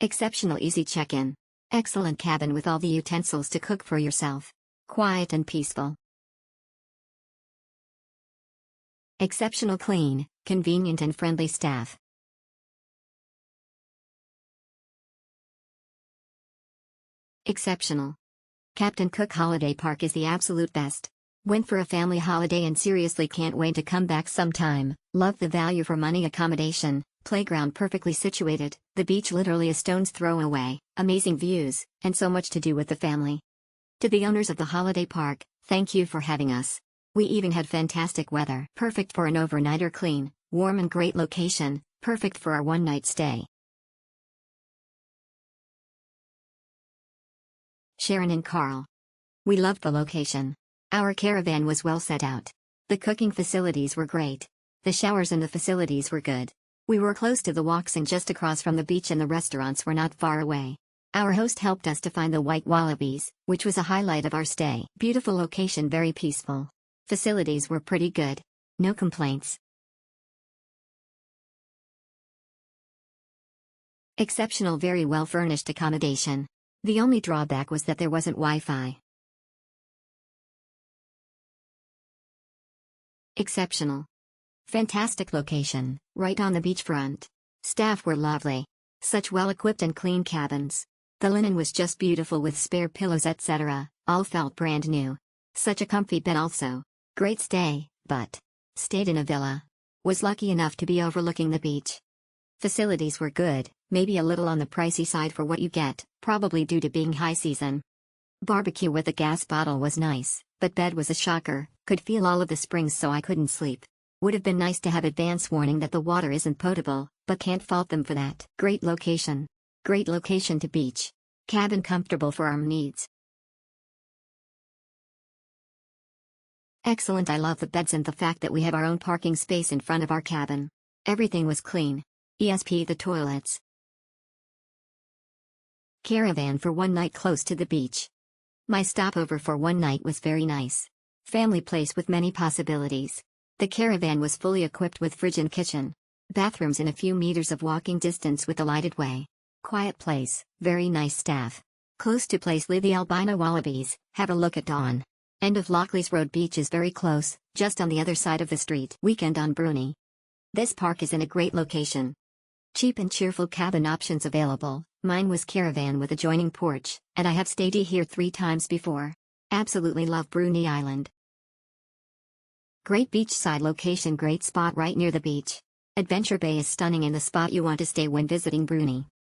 Exceptional easy check-in. Excellent cabin with all the utensils to cook for yourself. Quiet and peaceful. Exceptional clean, convenient and friendly staff. Exceptional. Captain Cook Holiday Park is the absolute best. Went for a family holiday and seriously can't wait to come back sometime. Love the value for money accommodation, playground perfectly situated, the beach literally a stone's throw away, amazing views, and so much to do with the family. To the owners of the holiday park, thank you for having us. We even had fantastic weather. Perfect for an overnighter, clean, warm and great location, perfect for our one-night stay. Sharon and Carl. We loved the location. Our caravan was well set out. The cooking facilities were great. The showers and the facilities were good. We were close to the walks and just across from the beach, and the restaurants were not far away. Our host helped us to find the white wallabies, which was a highlight of our stay. Beautiful location, very peaceful. Facilities were pretty good. No complaints. Exceptional, very well furnished accommodation. The only drawback was that there wasn't Wi-Fi. Exceptional. Fantastic location, right on the beachfront. Staff were lovely. Such well-equipped and clean cabins. The linen was just beautiful with spare pillows etc., all felt brand new. Such a comfy bed also. Great stay, but stayed in a villa. Was lucky enough to be overlooking the beach. Facilities were good, maybe a little on the pricey side for what you get, probably due to being high season. Barbecue with a gas bottle was nice, but bed was a shocker, could feel all of the springs so I couldn't sleep. Would have been nice to have advance warning that the water isn't potable, but can't fault them for that. Great location. Great location to beach. Cabin comfortable for our needs. Excellent, I love the beds and the fact that we have our own parking space in front of our cabin. Everything was clean. ESP the toilets. Caravan for one night close to the beach. My stopover for one night was very nice. Family place with many possibilities. The caravan was fully equipped with fridge and kitchen. Bathrooms in a few meters of walking distance with a lighted way. Quiet place, very nice staff. Close to place live the albino wallabies, have a look at dawn. End of Lockleys Road beach is very close, just on the other side of the street. Weekend on Bruny. This park is in a great location. Cheap and cheerful cabin options available. Mine was caravan with adjoining porch, and I have stayed here 3 times before. Absolutely love Bruny Island. Great beachside location, great spot right near the beach. Adventure Bay is stunning and the spot you want to stay when visiting Bruny.